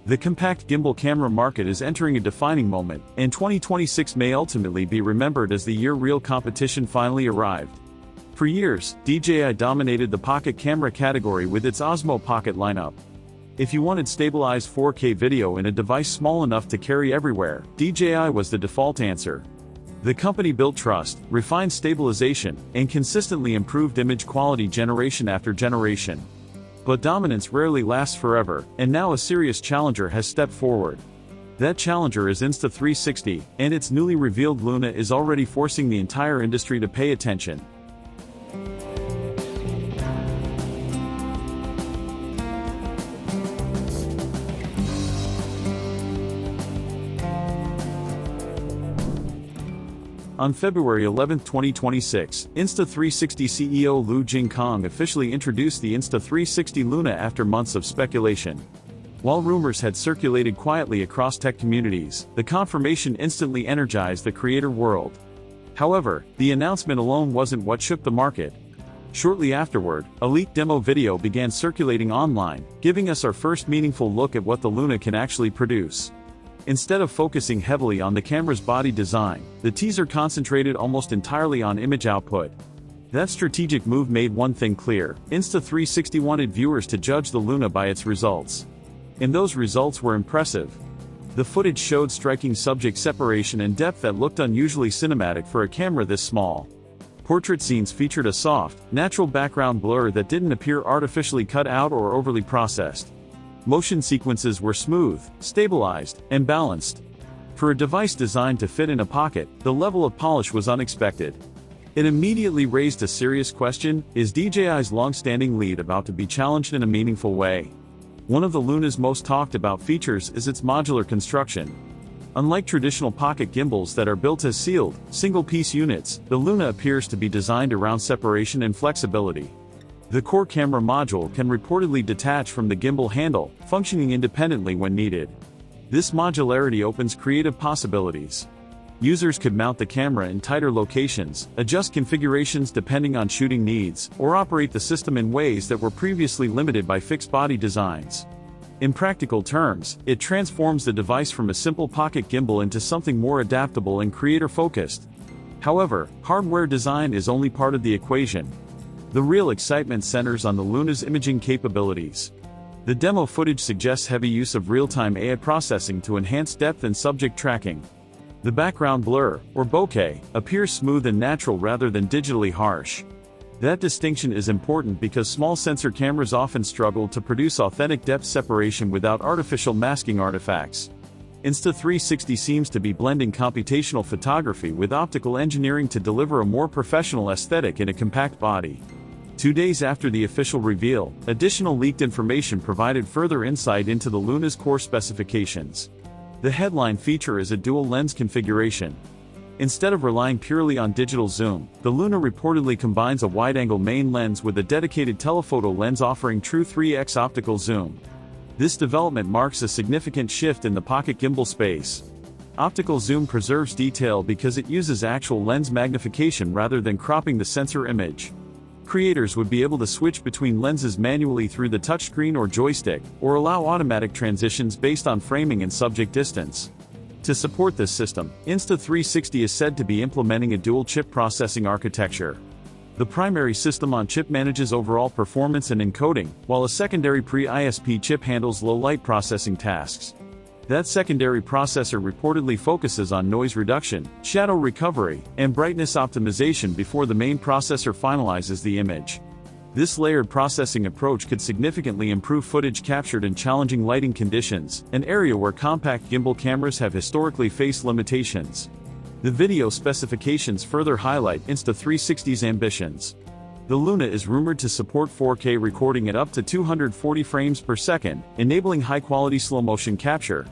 The compact gimbal camera market is entering a defining moment, and 2026 may ultimately be remembered as the year real competition finally arrived. For years, DJI dominated the pocket camera category with its Osmo Pocket lineup. If you wanted stabilized 4K video in a device small enough to carry everywhere, DJI was the default answer. The company built trust, refined stabilization, and consistently improved image quality generation after generation. But dominance rarely lasts forever, and now a serious challenger has stepped forward. That challenger is Insta360, and its newly revealed Luna is already forcing the entire industry to pay attention. On February 11, 2026, Insta360 CEO Lu Jingkong officially introduced the Insta360 Luna after months of speculation. While rumors had circulated quietly across tech communities, the confirmation instantly energized the creator world. However, the announcement alone wasn't what shook the market. Shortly afterward, a leaked demo video began circulating online, giving us our first meaningful look at what the Luna can actually produce. Instead of focusing heavily on the camera's body design, the teaser concentrated almost entirely on image output. That strategic move made one thing clear: Insta360 wanted viewers to judge the Luna by its results. And those results were impressive. The footage showed striking subject separation and depth that looked unusually cinematic for a camera this small. Portrait scenes featured a soft, natural background blur that didn't appear artificially cut out or overly processed. Motion sequences were smooth, stabilized, and balanced. For a device designed to fit in a pocket, the level of polish was unexpected. It immediately raised a serious question: is DJI's long-standing lead about to be challenged in a meaningful way? One of the Luna's most talked about features is its modular construction. Unlike traditional pocket gimbals that are built as sealed, single-piece units, the Luna appears to be designed around separation and flexibility. The core camera module can reportedly detach from the gimbal handle, functioning independently when needed. This modularity opens creative possibilities. Users could mount the camera in tighter locations, adjust configurations depending on shooting needs, or operate the system in ways that were previously limited by fixed body designs. In practical terms, it transforms the device from a simple pocket gimbal into something more adaptable and creator-focused. However, hardware design is only part of the equation. The real excitement centers on the Luna's imaging capabilities. The demo footage suggests heavy use of real-time AI processing to enhance depth and subject tracking. The background blur, or bokeh, appears smooth and natural rather than digitally harsh. That distinction is important because small sensor cameras often struggle to produce authentic depth separation without artificial masking artifacts. Insta360 seems to be blending computational photography with optical engineering to deliver a more professional aesthetic in a compact body. 2 days after the official reveal, additional leaked information provided further insight into the Luna's core specifications. The headline feature is a dual-lens configuration. Instead of relying purely on digital zoom, the Luna reportedly combines a wide-angle main lens with a dedicated telephoto lens offering true 3x optical zoom. This development marks a significant shift in the pocket gimbal space. Optical zoom preserves detail because it uses actual lens magnification rather than cropping the sensor image. Creators would be able to switch between lenses manually through the touchscreen or joystick, or allow automatic transitions based on framing and subject distance. To support this system, Insta360 is said to be implementing a dual-chip processing architecture. The primary system-on-chip manages overall performance and encoding, while a secondary pre-ISP chip handles low-light processing tasks. That secondary processor reportedly focuses on noise reduction, shadow recovery, and brightness optimization before the main processor finalizes the image. This layered processing approach could significantly improve footage captured in challenging lighting conditions, an area where compact gimbal cameras have historically faced limitations. The video specifications further highlight Insta360's ambitions. The Luna is rumored to support 4K recording at up to 240 frames per second, enabling high-quality slow-motion capture.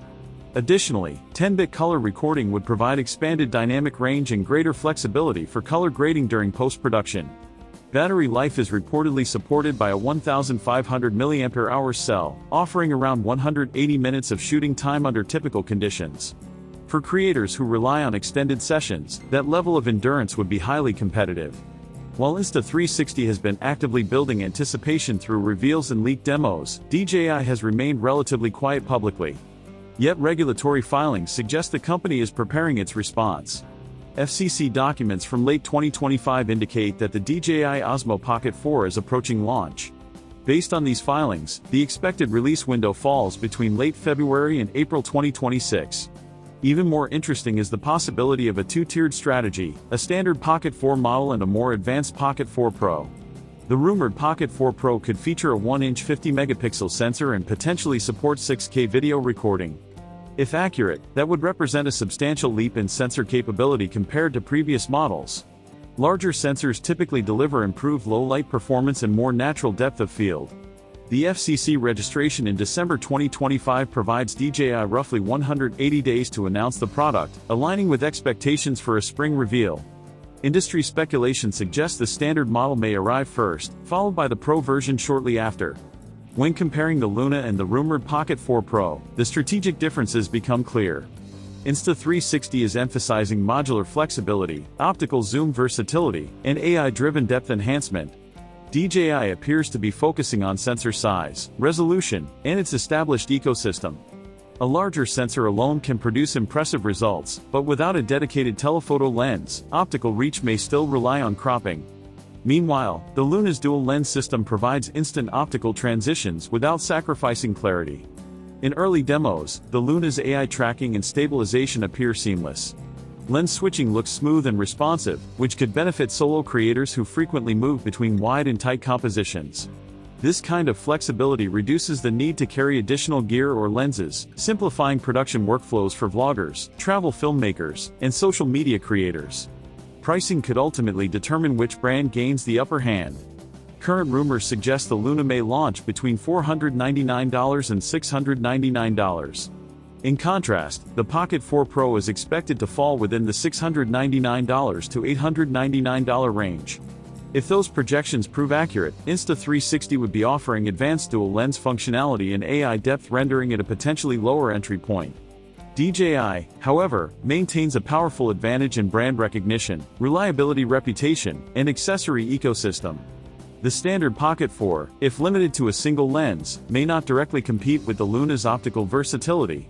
Additionally, 10-bit color recording would provide expanded dynamic range and greater flexibility for color grading during post-production. Battery life is reportedly supported by a 1,500 mAh cell, offering around 180 minutes of shooting time under typical conditions. For creators who rely on extended sessions, that level of endurance would be highly competitive. While Insta360 has been actively building anticipation through reveals and leaked demos, DJI has remained relatively quiet publicly. Yet regulatory filings suggest the company is preparing its response. FCC documents from late 2025 indicate that the DJI Osmo Pocket 4 is approaching launch. Based on these filings, the expected release window falls between late February and April 2026. Even more interesting is the possibility of a two-tiered strategy, a standard Pocket 4 model and a more advanced Pocket 4 Pro. The rumored Pocket 4 Pro could feature a 1-inch 50-megapixel sensor and potentially support 6K video recording. If accurate, that would represent a substantial leap in sensor capability compared to previous models. Larger sensors typically deliver improved low-light performance and more natural depth of field. The FCC registration in December 2025 provides DJI roughly 180 days to announce the product, aligning with expectations for a spring reveal. Industry speculation suggests the standard model may arrive first, followed by the Pro version shortly after. When comparing the Luna and the rumored Pocket 4 Pro, the strategic differences become clear. Insta360 is emphasizing modular flexibility, optical zoom versatility, and AI-driven depth enhancement. DJI appears to be focusing on sensor size, resolution, and its established ecosystem. A larger sensor alone can produce impressive results, but without a dedicated telephoto lens, optical reach may still rely on cropping. Meanwhile, the Luna's dual lens system provides instant optical transitions without sacrificing clarity. In early demos, the Luna's AI tracking and stabilization appear seamless. Lens switching looks smooth and responsive, which could benefit solo creators who frequently move between wide and tight compositions. This kind of flexibility reduces the need to carry additional gear or lenses, simplifying production workflows for vloggers, travel filmmakers, and social media creators. Pricing could ultimately determine which brand gains the upper hand. Current rumors suggest the Luna may launch between $499 and $699. In contrast, the Pocket 4 Pro is expected to fall within the $699 to $899 range. If those projections prove accurate, Insta360 would be offering advanced dual lens functionality and AI depth rendering at a potentially lower entry point. DJI, however, maintains a powerful advantage in brand recognition, reliability reputation, and accessory ecosystem. The standard Pocket 4, if limited to a single lens, may not directly compete with the Luna's optical versatility.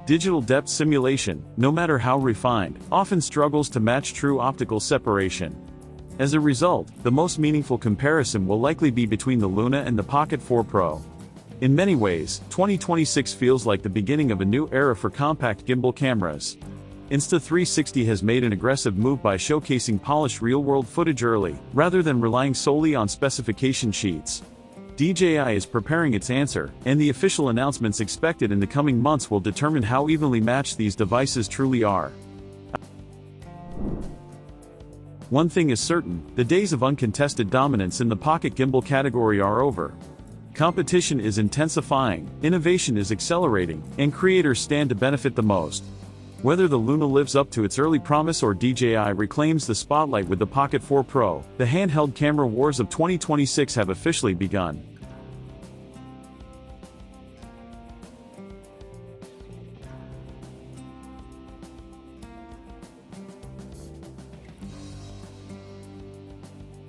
Digital depth simulation, no matter how refined, often struggles to match true optical separation. As a result, the most meaningful comparison will likely be between the Luna and the Pocket 4 Pro. In many ways, 2026 feels like the beginning of a new era for compact gimbal cameras. Insta360 has made an aggressive move by showcasing polished real-world footage early, rather than relying solely on specification sheets. DJI is preparing its answer, and the official announcements expected in the coming months will determine how evenly matched these devices truly are. One thing is certain, the days of uncontested dominance in the pocket gimbal category are over. Competition is intensifying, innovation is accelerating, and creators stand to benefit the most. Whether the Luna lives up to its early promise or DJI reclaims the spotlight with the Pocket 4 Pro, the handheld camera wars of 2026 have officially begun.